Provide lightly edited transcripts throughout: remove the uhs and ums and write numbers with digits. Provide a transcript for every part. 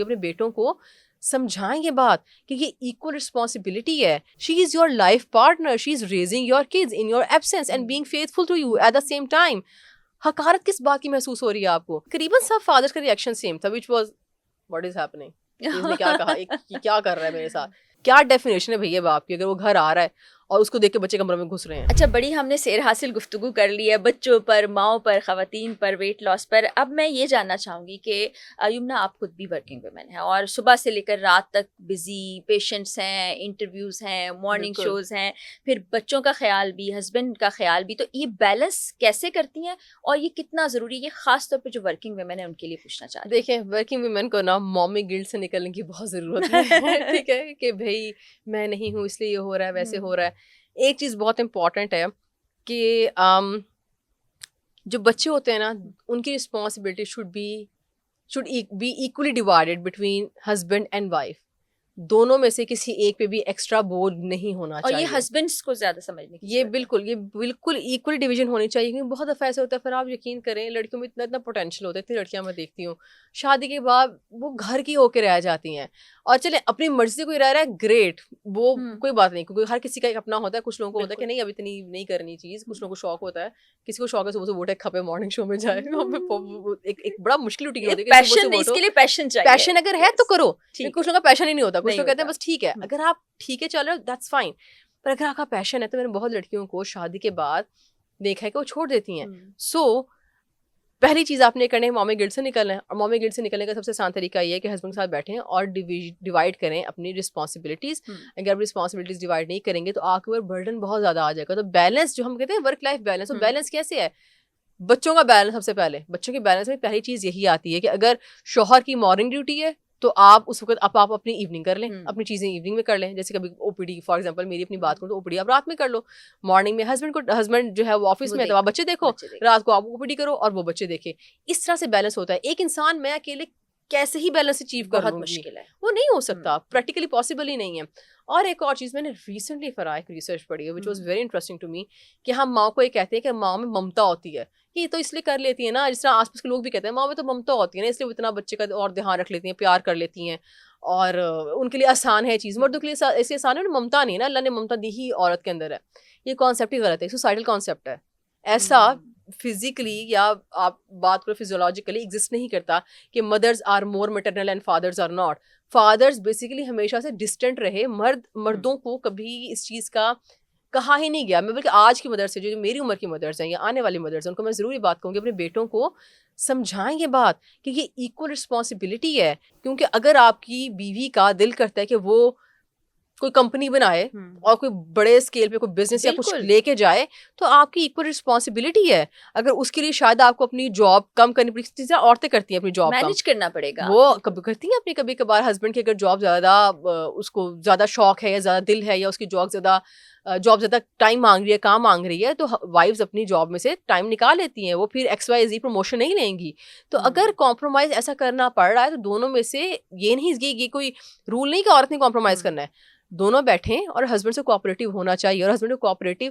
اپنے بیٹوں کو سمجھائیں یہ بات کہ یہ ایکول رسپانسبلٹی ہے. She is your life partner, she is raising your kids in your absence and being faithful to you at the same time. حقارت کس بات کی محسوس ہو رہی ہے آپ کو؟ قریباً سب فادرز کا ریئیکشن سیم تھا, which was what is happening. اس نے کیا کہا, کیا کر رہا ہے میرے ساتھ, کیا ڈیفینیشن ہے بھیا باپ کی اگر وہ گھر آ رہا ہے اور اس کو دیکھ کے بچے کمرے میں گھس رہے ہیں. اچھا, بڑی ہم نے سیر حاصل گفتگو کر لی ہے بچوں پر, ماؤں پر, خواتین پر, ویٹ لاس پر. اب میں یہ جاننا چاہوں گی کہ یمنا آپ خود بھی ورکنگ ویمن ہیں اور صبح سے لے کر رات تک بزی, پیشنٹس ہیں, انٹرویوز ہیں, مارننگ شوز ہیں, پھر بچوں کا خیال بھی, ہسبینڈ کا خیال بھی, تو یہ بیلنس کیسے کرتی ہیں اور یہ کتنا ضروری ہے, خاص طور پہ جو ورکنگ ویمن ہیں ان کے لیے پوچھنا چاہتی ہوں. دیکھیں, ورکنگ ویمن کو نا مومی گلٹ سے نکلنے کی بہت ضرورت ہے. ٹھیک ہے کہ بھائی میں نہیں ہوں اس لیے یہ ہو رہا ہے, ویسے ہو رہا ہے. ایک چیز بہت امپورٹنٹ ہے کہ جو بچے ہوتے ہیں نا ان کی responsibility should be equally divided between husband and wife. دونوں میں سے کسی ایک پہ بھی ایکسٹرا بورڈ نہیں ہونا چاہیے. اور یہ ہسبینڈس کو زیادہ سمجھنے کی یہ بالکل ایکول ڈویژن ہونی چاہیے, کیونکہ بہت دفعہ ایسا ہوتا ہے. پھر آپ یقین کریں لڑکیوں میں اتنا پوٹینشیل ہوتا ہے, اتنی لڑکیاں میں دیکھتی ہوں شادی کے بعد وہ گھر کی ہو کے رہ جاتی ہیں. اور چلیں اپنی مرضی سے کوئی رہ رہا ہے, گریٹ, وہ کوئی بات نہیں, کیونکہ ہر کسی کا ایک اپنا ہوتا ہے. کچھ لوگوں کو ہوتا ہے کہ نہیں اب اتنی نہیں کرنی چیز, کچھ لوگوں کو شوق ہوتا ہے, کسی کو شوق ہے صبح سے اٹھے کھپے مارننگ شو میں جائے. ایک بڑا مشکل روٹین ہوتی ہے, اس کے لیے پیشن چاہیے. پیشن اگر ہے تو کرو. کچھ لوگوں کا پیشن ہی نہیں ہوتا, کچھ لوگ کہتے ہیں بس ٹھیک ہے, اگر آپ ٹھیک ہے چل رہے ہو دیٹس فائن. پر اگر آپ کا پیشن ہے تو میں نے بہت لڑکیوں کو شادی کے بعد دیکھا ہے کہ وہ چھوڑ دیتی ہیں. سو پہلی چیز آپ نے کرنی ہے مومی گلٹ سے نکلنا ہے. اور مومی گلٹ سے نکلنے کا سب سے آسان طریقہ یہ ہے کہ ہسبینڈ کے ساتھ بیٹھیں اور ڈیوائڈ کریں اپنی رسپانسبلٹیز. اگر آپ رسپانسبلٹیز ڈیوائڈ نہیں کریں گے تو آپ کے اوپر برڈن بہت زیادہ آ جائے گا. تو بیلنس جو ہم کہتے ہیں ورک لائف بیلنس, وہ بیلنس کیسے ہے؟ بچوں کا بیلنس. سب سے پہلے بچوں کے بیلنس میں پہلی چیز یہی آتی ہے کہ اگر شوہر کی مارننگ ڈیوٹی ہے تو آپ اس وقت آپ اپنی ایوننگ کر لیں, اپنی چیزیں ایوننگ میں کر لیں. جیسے کبھی او پی ڈی, فار ایگزامپل میری اپنی بات کروں تو او پی ڈی آپ رات میں کر لو. مارننگ میں ہسبینڈ جو ہے وہ آفس میں ہے تو آپ بچے دیکھو, رات کو آپ او پی ڈی کرو اور وہ بچے دیکھیں. اس طرح سے بیلنس ہوتا ہے. ایک انسان میں اکیلے کیسے ہی بیلنس اچیو کر لوں گی, مشکل ہے, وہ نہیں ہو سکتا, پریکٹیکلی پاسبل ہی نہیں ہے. اور ایک اور چیز میں نے ریسنٹلی ایک ریسرچ پڑھی ہے which was very interesting to me, کہ ہم ماؤں کو یہ کہتے ہیں کہ ماؤں میں ممتا ہوتی ہے. یہ تو اس لیے کر لیتی ہے نا, جس طرح آس پاس کے لوگ بھی کہتے ہیں ماؤں میں تو ممتا ہوتی ہے نا, اس لیے وہ اتنا بچے کا اور دھیان رکھ لیتی ہیں, پیار کر لیتی ہیں, اور ان کے لیے آسان ہے چیز. مردوں کے لیے ایسے آسان ہے, ممتا نہیں ہے نا, اللہ نے ممتا دی ہی عورت کے اندر ہے. یہ کانسیپٹ ہی غلط ہے, سوسائٹل کانسیپٹ ہے. ایسا فزیکلی یا آپ بات کرو فزیولوجیکلی ایگزسٹ نہیں کرتا کہ mothers are more maternal and fathers are not. Fathers basically ہمیشہ سے ڈسٹنٹ رہے. مردوں کو کبھی اس چیز کا کہا ہی نہیں گیا. میں بلکہ آج کی مدرس سے جو میری عمر کی مدرس ہیں یا آنے والی مدرس ہیں ان کو میں ضروری بات کہوں گی, اپنے بیٹوں کو سمجھائیں یہ بات کہ یہ ایکول رسپانسبلٹی ہے. کیونکہ اگر آپ کی بیوی کا دل کرتا ہے کہ وہ کوئی کمپنی بنائے اور کوئی بڑے اسکیل پہ کوئی بزنس یا کچھ لے کے جائے تو آپ کی ایکول رسپانسبلٹی ہے. اگر اس کے لیے شاید آپ کو اپنی جاب کم کرنی پڑے, چیزیں عورتیں کرتی ہیں اپنی جاب مینیج کرنا پڑے گا, وہ کبھی کرتی ہیں اپنی, کبھی کبھار ہسبینڈ کی اگر جاب زیادہ اس کو زیادہ شوق ہے یا زیادہ دل ہے یا اس کی جاب زیادہ ٹائم مانگ رہی ہے, کام مانگ رہی ہے, تو وائفز اپنی جاب میں سے ٹائم نکال لیتی ہیں. وہ پھر XYZ پروموشن نہیں لیں گی. تو اگر کمپرومائز ایسا کرنا پڑ رہا ہے تو دونوں میں سے یہ نہیں, یہ کوئی رول نہیں کہ عورت نے کمپرومائز کرنا ہے. دونوں بیٹھیں اور ہسبینڈ سے کوآپریٹو ہونا چاہیے. اور ہسبینڈ کو کوآپریٹو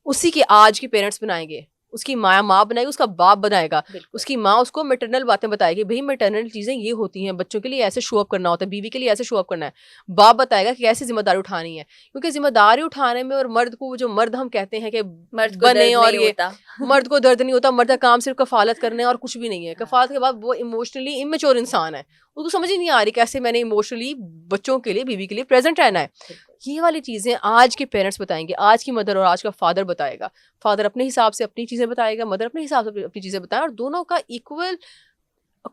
اسی کے آج کے پیرنٹس بنائیں گے, اس کی ماں بنائے گی, اس کا باپ بنائے گا. اس کی ماں اس کو میٹرنل باتیں بتائے گی, بھائی میٹرنل چیزیں یہ ہوتی ہیں, بچوں کے لیے ایسے شو اپ کرنا ہوتا ہے, بیوی کے لیے ایسے شو اپ کرنا ہے. باپ بتائے گا کہ کیسے ذمہ داری اٹھانی ہے, کیونکہ ذمہ داری اٹھانے میں اور مرد کو جو مرد ہم کہتے ہیں کہ مرد بنے, اور یہ مرد کو درد نہیں ہوتا, مرد کا کام صرف کفالت کرنا ہے اور کچھ بھی نہیں ہے. کفالت کے بعد وہ ایموشنلی امیچور انسان ہے, اس کو سمجھ ہی نہیں آ رہی کیسے میں نے ایموشنلی بچوں کے لیے, بیوی کے لیے پریزنٹ رہنا ہے. یہ والی چیزیں آج کے پیرنٹس بتائیں گے, آج کی مدر اور آج کا فادر بتائے گا. فادر اپنے حساب سے اپنی چیزیں بتائے گا, مدر اپنے حساب سے اپنی چیزیں بتائیں, اور دونوں کا ایکول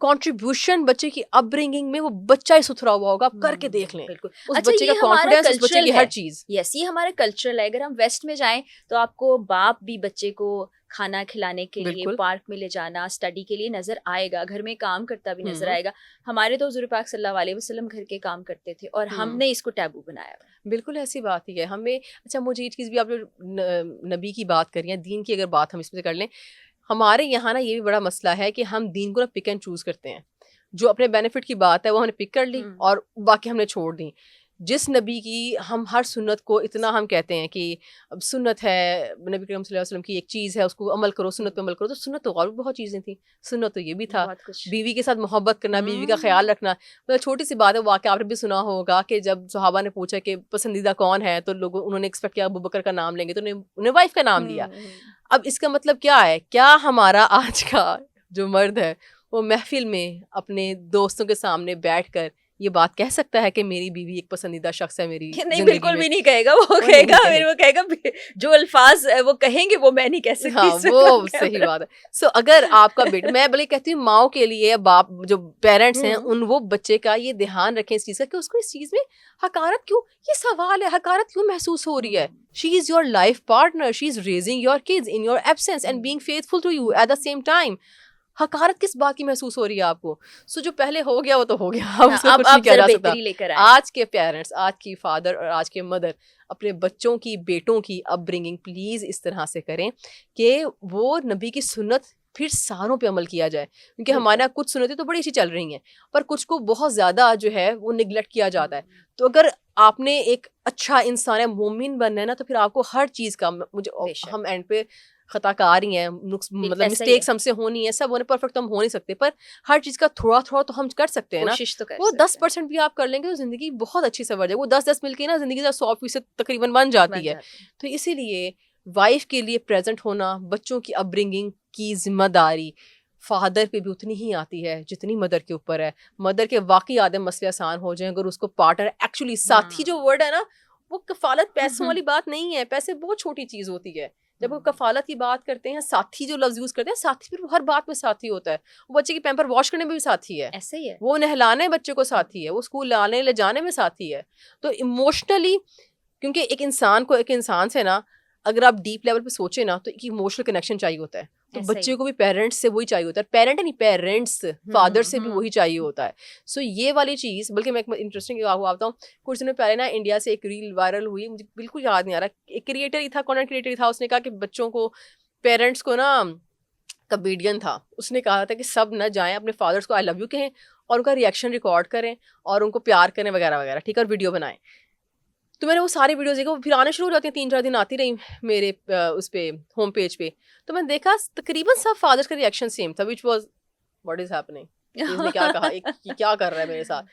کنٹریبیوشن بچے کی اپ برنگنگ میں, وہ بچہ ہی ستھرا ہوا ہوگا. آپ کر کے دیکھ لیں اس بچے کا کانفیڈنس, اس بچے کی ہر چیز. یس, یہ ہمارا کلچرل ہے. اگر ہم ویسٹ میں جائیں تو آپ کو باپ بھی بچے کو کھانا کھلانے کے لیے پارک میں لے جانا, اسٹڈی کے لیے نظر آئے گا, گھر میں کام کرتا بھی نظر آئے گا. ہمارے تو حضور پاک صلی اللہ علیہ وسلم گھر کے کام کرتے تھے اور ہم نے اس کو ٹیبو بنایا. بالکل ایسی بات ہی ہے ہمیں. اچھا مجھے یہ چیز بھی, آپ جو نبی کی بات کر رہی ہیں, دین کی اگر بات ہم اس میں کر لیں, ہمارے یہاں نا یہ بھی بڑا مسئلہ ہے کہ ہم دین کو نا پک اینڈ چوز کرتے ہیں. جو اپنے بینیفٹ کی بات ہے وہ ہم نے پک کر لی اور باقی ہم نے چھوڑ دی. جس نبی کی ہم ہر سنت کو اتنا ہم کہتے ہیں کہ اب سنت ہے نبی کریم صلی اللہ علیہ وسلم کی ایک چیز ہے, اس کو عمل کرو, سنت پہ عمل کرو, تو سنت تو اور بھی بہت چیزیں تھیں. سنت تو یہ بھی تھا, بیوی کے ساتھ محبت کرنا, بیوی کا خیال رکھنا. مطلب چھوٹی سی بات ہے, واقعہ آپ نے بھی سنا ہوگا کہ جب صحابہ نے پوچھا کہ پسندیدہ کون ہے, تو لوگوں انہوں نے ایکسپیکٹ کیا ابو بکر کا نام لیں گے, تو انہیں وائف کا نام لیا. اب اس کا مطلب کیا ہے, کیا ہمارا آج کا جو مرد ہے وہ محفل میں اپنے دوستوں کے سامنے بیٹھ کر یہ بات کہہ سکتا ہے کہ میری بیوی ایک پسندیدہ شخص ہے میری نہیں, بالکل بھی نہیں کہے گا. وہ کہے گا جو الفاظ وہ کہیں گے وہ میں نہیں کہہ سکتی. ہاں وہ صحیح بات ہے. سو اگر آپ کا بیٹا, میں بلکہ کہتی ہوں ماؤں کے لیے, باپ جو پیرنٹس ہیں وہ بچے کا یہ دھیان رکھیں اس چیز کا کہ اس کو اس چیز میں حقارت کیوں, یہ سوال ہے, حقارت کیوں محسوس ہو رہی ہے. She is your life partner, she is raising your kids in your absence and being faithful to you at the same time. حقارت کس بات کی محسوس ہو رہی ہے آپ کو؟ سو جو پہلے ہو گیا وہ تو ہو گیا, اب اس کو کچھ نہیں کیا جا سکتا. آج کے پیرنٹس, آج کی فادر اور آج کے مدر اپنے بچوں کی, بیٹوں کی اپ برنگنگ پلیز اس طرح سے کریں کہ وہ نبی کی سنت پھر ساروں پہ عمل کیا جائے. کیونکہ ہمارے یہاں کچھ سنتیں تو بڑی اچھی چل رہی ہیں, پر کچھ کو بہت زیادہ جو ہے وہ نگلیکٹ کیا جاتا ہے. تو اگر آپ نے ایک اچھا انسان ہے, مومن بننا ہے نا, تو پھر آپ کو ہر چیز کا, ہم اینڈ پہ خطا کار ہی ہیں, مطلب مسٹیکس ہم سے ہونی ہے, سب ہونے پرفیکٹ ہم ہو نہیں سکتے, پر ہر چیز کا تھوڑا تھوڑا تو ہم کر سکتے ہیں نا. وہ 10% بھی آپ کر لیں گے تو زندگی بہت اچھی سنور جائے. وہ 10 مل کے نا زندگی 100% تقریباً بن جاتی ہے. تو اسی لیے وائف کے لیے پریزنٹ ہونا, بچوں کی اپ برنگنگ کی ذمہ داری فادر پہ بھی اتنی ہی آتی ہے جتنی مدر کے اوپر ہے. مدر کے واقعی آدھے مسئلے آسان ہو جائیں اگر اس کو پارٹنر ایکچولی ساتھی, جو ورڈ ہے نا وہ کفالت پیسوں والی بات نہیں ہے, پیسے بہت چھوٹی چیز ہوتی ہے. جب وہ کفالت کی بات کرتے ہیں, ساتھی جو لفظ یوز کرتے ہیں, ساتھی پھر ہر بات میں ساتھی ہوتا ہے. وہ بچے کی پیمپر واش کرنے میں بھی ساتھی ہے, ایسے ہی ہے, وہ نہلانے بچے کو ساتھی ہے, وہ اسکول لانے لے جانے میں ساتھی ہے. تو ایموشنلی, کیونکہ ایک انسان کو ایک انسان سے نا اگر آپ ڈیپ لیول پہ سوچیں نا تو ایک ایموشنل کنیکشن چاہیے ہوتا ہے. تو بچے کو بھی پیرنٹس سے وہی چاہیے ہوتا ہے, پیرنٹ نہیں پیرنٹس, فادر سے بھی وہی چاہیے ہوتا ہے. سو یہ والی چیز, بلکہ میں ایک انٹرسٹنگ آپ کچھ دنوں پہلے نا انڈیا سے ایک ریل وائرل ہوئی, مجھے بالکل یاد نہیں آ رہا, ایک کریٹر ہی تھا, کنٹینٹ کریٹر ہی تھا, اس نے کہا کہ بچوں کو, پیرنٹس کو نا, کمیڈین تھا, اس نے کہا تھا کہ سب نہ جائیں اپنے فادرس کو آئی لو یو کہیں اور ان کا ریئیکشن ریکارڈ کریں اور ان کو پیار کریں وغیرہ وغیرہ, ٹھیک ہے, اور ویڈیو بنائیں. تو میں نے وہ ساری ویڈیوز دیکھا, وہ پھر آنے شروع ہو جاتی ہیں, 3-4 دن آتی رہی میرے اس پہ ہوم پیج پہ. تو میں نے دیکھا تقریباً سب فادرس کا ریئیکشن سیم تھا, which was what is happening, اس نے کیا کہا, کیا کر رہا ہے میرے ساتھ.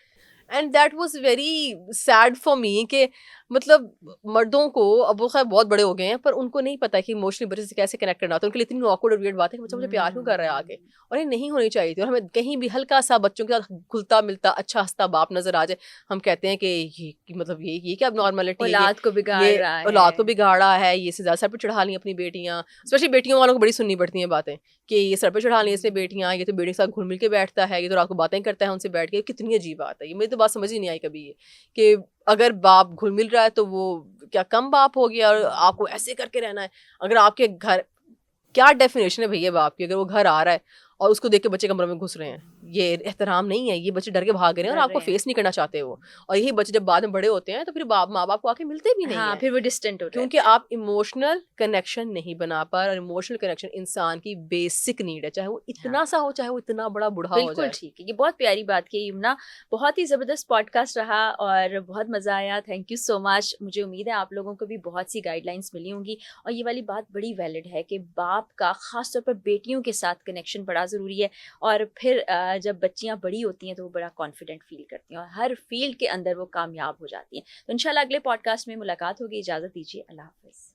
And that was very sad for me کہ مطلب مردوں کو, اب وہ خیر بہت بڑے ہو گئے ہیں, پر ان کو نہیں پتا کہ ایموشنلی بچے سے کیسے کنیکٹ کرنا ہوتا ہے. ان کے لیے اتنی آکورڈ اور ویئرڈ بات ہے کہ بچہ مجھے پیار کیوں کر رہا ہے آ کے, اور یہ نہیں ہونی چاہیے تھی. اور ہمیں کہیں بھی ہلکا سا بچوں کے ساتھ گھلتا ملتا اچھا ہنستا باپ نظر آ جائے, ہم کہتے ہیں کہ یہ مطلب یہ کیا اب نارملٹی ہے, اولاد کو بگاڑ رہا ہے, اولاد کو بگاڑا ہے, یہ سے زیادہ سر پہ چڑھا لی اپنی بیٹیاں, اسپیشلی بیٹیوں والوں کو بڑی سننی پڑتی ہیں باتیں کہ یہ سر پہ چڑھا لی اس نے بیٹیاں, یہ تو بیٹی کے ساتھ گھل مل کے بیٹھتا ہے, یہ تو رات کو باتیں کرتا ہے ان سے بیٹھ کے. کتنی عجیب بات ہے یہ, مجھے تو بات سمجھ ہی نہیں آئی کبھی یہ کہ اگر باپ گھل مل رہا ہے تو وہ کیا کم باپ ہو گیا, اور آپ کو ایسے کر کے رہنا ہے. اگر آپ کے گھر, کیا ڈیفینیشن ہے بھیا باپ کی, اگر وہ گھر آ رہا ہے اور اس کو دیکھ کے بچے کمرے میں گھس رہے ہیں, یہ احترام نہیں ہے. یہ بچے ڈر کے بھاگ رہے ہیں اور آپ کو فیس نہیں کرنا چاہتے وہ, اور یہی بچے جب بعد میں بڑے ہوتے ہیں تو پھر ماں باپ کو آ کے ملتے بھی نہیں ہیں, پھر وہ ڈسٹنٹ ہو جاتے ہیں, کیونکہ آپ ایموشنل کنیکشن نہیں بنا پا. اور ایموشنل کنیکشن انسان کی بیسک نیڈ ہے, چاہے وہ اتنا سا ہو چاہے وہ اتنا بڑا بوڑھا ہو جائے. بالکل ٹھیک ہے, یہ بہت پیاری بات کی یمنا, بہت ہی زبردست پوڈ کاسٹ رہا اور بہت مزہ آیا. تھینک یو سو مچ. مجھے امید ہے آپ لوگوں کو بھی بہت سی گائیڈ لائنس ملی ہوں گی, اور یہ والی بات بڑی ویلڈ ہے کہ باپ کا خاص طور پر بیٹیوں کے ساتھ کنیکشن بڑا ضروری ہے. اور پھر جب بچیاں بڑی ہوتی ہیں تو وہ بڑا کانفیڈنٹ فیل کرتی ہیں اور ہر فیلڈ کے اندر وہ کامیاب ہو جاتی ہیں. تو انشاءاللہ اگلے پوڈ کاسٹ میں ملاقات ہوگی. اجازت دیجیے, اللہ حافظ.